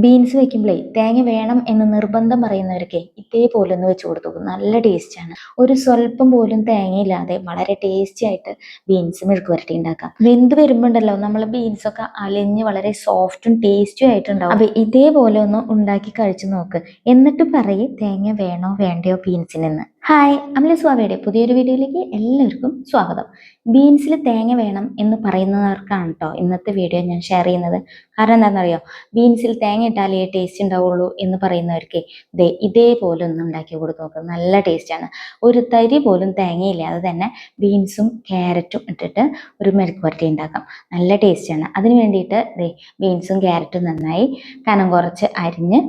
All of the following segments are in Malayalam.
ബീൻസ് വെക്കുമ്പോഴേ തേങ്ങ വേണം എന്ന് നിർബന്ധം പറയുന്നവർക്ക് ഇതേപോലെ ഒന്ന് വെച്ച് കൊടുത്തു നോക്കും. നല്ല ടേസ്റ്റാണ്. ഒരു സ്വല്പം പോലും തേങ്ങയില്ലാതെ വളരെ ടേസ്റ്റി ആയിട്ട് ബീൻസ് മെഴുക്ക് പുരട്ടി ഉണ്ടാക്കാം. വെന്ത് വരുമ്പോണ്ടല്ലോ നമ്മൾ ബീൻസൊക്കെ അലിഞ്ഞ് വളരെ സോഫ്റ്റും ടേസ്റ്റും ആയിട്ടുണ്ടാവും. അപ്പൊ ഇതേപോലെ ഒന്ന് ഉണ്ടാക്കി കഴിച്ചു നോക്ക്. എന്നിട്ട് പറയ് തേങ്ങ വേണോ വേണ്ടയോ ബീൻസിനെന്ന്. ഹായ്, അമല സ്വാമിയുടെ പുതിയൊരു വീഡിയോയിലേക്ക് എല്ലാവർക്കും സ്വാഗതം. ബീൻസിൽ തേങ്ങ വേണം എന്ന് പറയുന്നവർക്കാണ് കേട്ടോ ഇന്നത്തെ വീഡിയോ ഞാൻ ഷെയർ ചെയ്യുന്നത്. കാരണം എന്താണെന്നറിയോ, ബീൻസിൽ തേങ്ങ ഇട്ടാലേ ടേസ്റ്റ് ഉണ്ടാവുള്ളൂ എന്ന് പറയുന്നവർക്ക് ഇതേപോലെ ഒന്ന് ഉണ്ടാക്കി കൊടുത്ത് നോക്കുക. നല്ല ടേസ്റ്റാണ്. ഒരു തരി പോലും തേങ്ങയില്ലാതെ തന്നെ ബീൻസും ക്യാരറ്റും ഇട്ടിട്ട് ഒരു മെഴുക്ക് പുരട്ടി ഉണ്ടാക്കാം. നല്ല ടേസ്റ്റാണ്. അതിന് വേണ്ടിയിട്ട് ബീൻസും ക്യാരറ്റും നന്നായി കനം കുറച്ച് അരിഞ്ഞ്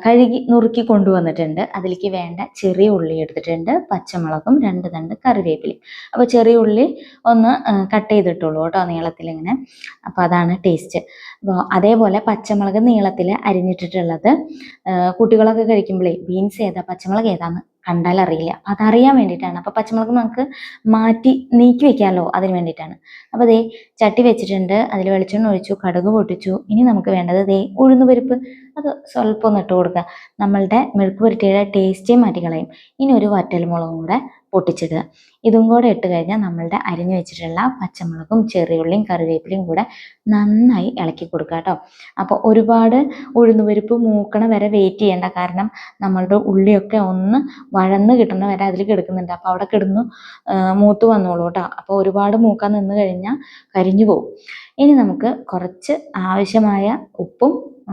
കഴുകി നുറുക്കി കൊണ്ടുവന്നിട്ടുണ്ട്. അതിലേക്ക് വേണ്ട ചെറിയ ഉള്ളി എടുത്തിട്ടുണ്ട്, പച്ചമുളകും 2 തണ്ട് കറിവേപ്പിലയും. അപ്പോൾ ചെറിയ ഉള്ളി ഒന്ന് കട്ട് ചെയ്തിട്ടുള്ളൂ കേട്ടോ, നീളത്തിലിങ്ങനെ. അപ്പോൾ അതാണ് ടേസ്റ്റ്. അപ്പോൾ അതേപോലെ പച്ചമുളക് നീളത്തിൽ അരിഞ്ഞിട്ടിട്ടുള്ളത്. കുട്ടികളൊക്കെ കഴിക്കുമ്പോഴേ ബീൻസ് ഏതാ പച്ചമുളക് ഏതാന്ന് കണ്ടാൽ അറിയില്ല. അപ്പം അതറിയാൻ വേണ്ടിയിട്ടാണ്. അപ്പോൾ പച്ചമുളക് നമുക്ക് മാറ്റി നീക്കി വെക്കാമല്ലോ, അതിന് വേണ്ടിയിട്ടാണ്. അപ്പോൾ ചട്ടി വെച്ചിട്ടുണ്ട്, അതിൽ വെളിച്ചെണ്ണ ഒഴിച്ചു, കടുക് പൊട്ടിച്ചു. ഇനി നമുക്ക് വേണ്ടത് ഉഴുന്ന് പരിപ്പ്, അത് സ്വല്പം ഒന്ന് ഇട്ട് കൊടുക്കുക. നമ്മളുടെ മെഴുക്ക് പുരട്ടിയുടെ ടേസ്റ്റേ മാറ്റിക്കളയും. ഇനി ഒരു വറ്റൽമുളകും കൂടെ പൊട്ടിച്ചിടുക. ഇതും കൂടെ ഇട്ട് കഴിഞ്ഞാൽ നമ്മളുടെ അരിഞ്ഞു വെച്ചിട്ടുള്ള പച്ചമുളകും ചെറിയുള്ളിയും കറിവേപ്പിലയും കൂടെ നന്നായി ഇളക്കി കൊടുക്കുക കേട്ടോ. അപ്പോൾ ഒരുപാട് ഉഴുന്നുപരിപ്പ് മൂക്കണ വരെ വെയിറ്റ് ചെയ്യേണ്ട. കാരണം നമ്മളുടെ ഉള്ളിയൊക്കെ ഒന്ന് വഴന്ന് കിട്ടണ വരെ അതിൽ കിടക്കുന്നുണ്ട്. അപ്പോൾ അവിടെ കിടന്നു മൂത്ത് വന്നോളൂ കേട്ടോ. അപ്പോൾ ഒരുപാട് മൂക്കാൻ നിന്ന് കഴിഞ്ഞാൽ കരിഞ്ഞു പോകും. ഇനി നമുക്ക് കുറച്ച് ആവശ്യമായ ഉപ്പും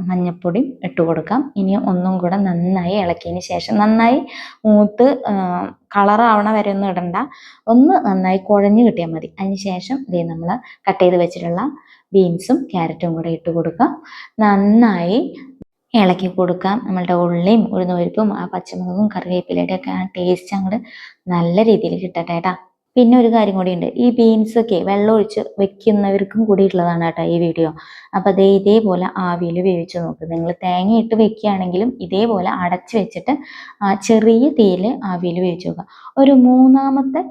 മഞ്ഞപ്പൊടിയും ഇട്ട് കൊടുക്കാം. ഇനി ഒന്നും കൂടെ നന്നായി ഇളക്കിയതിന് ശേഷം, നന്നായി മൂത്ത് കളറാവണ വരെ ഒന്നും ഇടണ്ട, ഒന്ന് നന്നായി കുഴഞ്ഞ് കിട്ടിയാൽ മതി. അതിന് ശേഷം നമ്മൾ കട്ട് ചെയ്ത് വെച്ചിട്ടുള്ള ബീൻസും ക്യാരറ്റും കൂടെ ഇട്ട് കൊടുക്കാം. നന്നായി ഇളക്കി കൊടുക്കാം. നമ്മളുടെ ഉള്ളിയും ഉഴുന്നുപരിപ്പും ആ പച്ചമുളകും കറിവേപ്പിലയുടെ ഒക്കെ ആ ടേസ്റ്റ് അങ്ങോട്ട് നല്ല രീതിയിൽ കിട്ടട്ടെ കേട്ടോ. പിന്നെ ഒരു കാര്യം കൂടിയുണ്ട്, ഈ ബീൻസൊക്കെ വെള്ളം ഒഴിച്ച് വെക്കുന്നവർക്കും കൂടി ഉള്ളതാണ് കേട്ടോ ഈ വീഡിയോ. അപ്പോൾ ഇതേപോലെ ആവിയിൽ വേവിച്ച് നോക്കുക. നിങ്ങൾ തേങ്ങ ഇട്ട് വെക്കുകയാണെങ്കിലും ഇതേപോലെ അടച്ച് വെച്ചിട്ട് ചെറിയ തീയിൽ ആവിയിൽ വേവിച്ച് നോക്കുക. ഒരു 3ാമത്തെ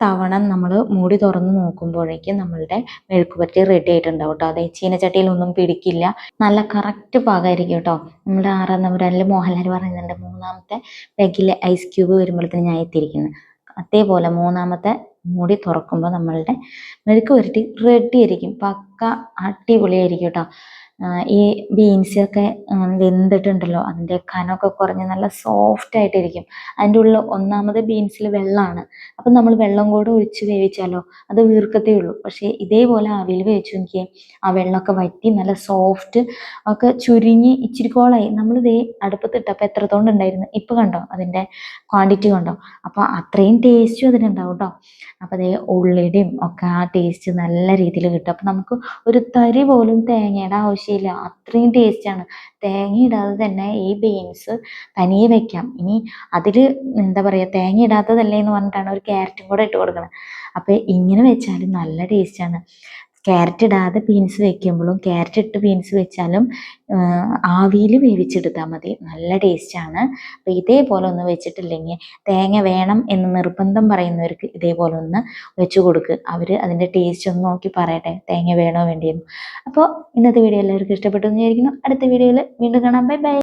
തവണ നമ്മൾ മൂടി തുറന്ന് നോക്കുമ്പോഴേക്കും നമ്മളുടെ മെഴുക്ക് പുരട്ടി റെഡി ആയിട്ടുണ്ടാവും കേട്ടോ. ചീനച്ചട്ടിയിലൊന്നും പിടിക്കില്ല, നല്ല കറക്റ്റ് പാകമായിരിക്കും കേട്ടോ. നമ്മുടെ 6ാം നമ്പറിൽ മോഹൻലാൽ പറയുന്നുണ്ട്, 3ാമത്തെ പെഗിലെ ഐസ് ക്യൂബ് വരുമ്പോഴത്തേന് ഞാൻ എത്തിയിരിക്കുന്നത്. അതേപോലെ 3ാമത്തെ മൂടി തുറക്കുമ്പോൾ നമ്മളുടെ മെഴുക്ക് പുരട്ടി റെഡി ആയിരിക്കും. പക്ക അടിപൊളിയായിരിക്കും കേട്ടോ. ഈ ബീൻസൊക്കെ വെന്തിട്ടുണ്ടല്ലോ, അതിൻ്റെ കനമൊക്കെ കുറഞ്ഞ് നല്ല സോഫ്റ്റ് ആയിട്ടിരിക്കും. അതിൻ്റെ ഉള്ളിൽ ഒന്നാമത് ബീൻസിൽ വെള്ളമാണ്. അപ്പം നമ്മൾ വെള്ളം കൂടെ ഒഴിച്ച് വേവിച്ചാലോ അത് വീർക്കത്തേ ഉള്ളൂ. പക്ഷേ ഇതേപോലെ ആവിയിൽ വേവിച്ച് നോക്കിയേ, ആ വെള്ളമൊക്കെ വറ്റി നല്ല സോഫ്റ്റ് ഒക്കെ ചുരുങ്ങി ഇച്ചിരി കോളായി. നമ്മൾ അടുപ്പത്തിട്ടപ്പോൾ എത്രത്തോണ്ട് ഉണ്ടായിരുന്നു, ഇപ്പം കണ്ടോ അതിൻ്റെ ക്വാണ്ടിറ്റി കണ്ടോ. അപ്പോൾ അത്രയും ടേസ്റ്റും അതിനുണ്ടാവും കേട്ടോ. അപ്പോൾ ഉള്ളിയുടെയും ഒക്കെ ആ ടേസ്റ്റ് നല്ല രീതിയിൽ കിട്ടും. അപ്പം നമുക്ക് ഒരു തരി പോലും തേങ്ങയുടെ ആവശ്യമില്ല, അത്രയും ടേസ്റ്റാണ്. തേങ്ങ ഇടാതെ തന്നെ ഈ ബീൻസ് തനിയെ വെക്കാം. ഇനി അതിൽ എന്താ പറയുക, തേങ്ങ ഇടാത്തതല്ലേ എന്ന് പറഞ്ഞിട്ടാണ് ഒരു ക്യാരറ്റും കൂടെ ഇട്ട് കൊടുക്കുന്നത്. അപ്പോൾ ഇങ്ങനെ വെച്ചാലും നല്ല ടേസ്റ്റാണ്. ക്യാരറ്റ് ഇടാതെ ബീൻസ് വെക്കുമ്പോഴും ക്യാരറ്റ് ഇട്ട് ബീൻസ് വെച്ചാലും ആവിയിൽ വേവിച്ചെടുത്താൽ മതി, നല്ല ടേസ്റ്റാണ്. അപ്പോൾ ഇതേപോലെ ഒന്ന് വെച്ചിട്ടില്ലെങ്കിൽ, തേങ്ങ വേണം എന്ന് നിർബന്ധം പറയുന്നവർക്ക് ഇതേപോലെ ഒന്ന് വെച്ച് കൊടുക്കുക. അവർ അതിൻ്റെ ടേസ്റ്റ് ഒന്ന് നോക്കി പറയട്ടെ, തേങ്ങ വേണോ വേണ്ടിയെന്ന്. അപ്പോൾ ഇന്നത്തെ വീഡിയോ എല്ലാവർക്കും ഇഷ്ടപ്പെട്ടു എന്ന് വിചാരിക്കുന്നു. അടുത്ത വീഡിയോയിൽ വീണ്ടും കാണാം. Bye bye.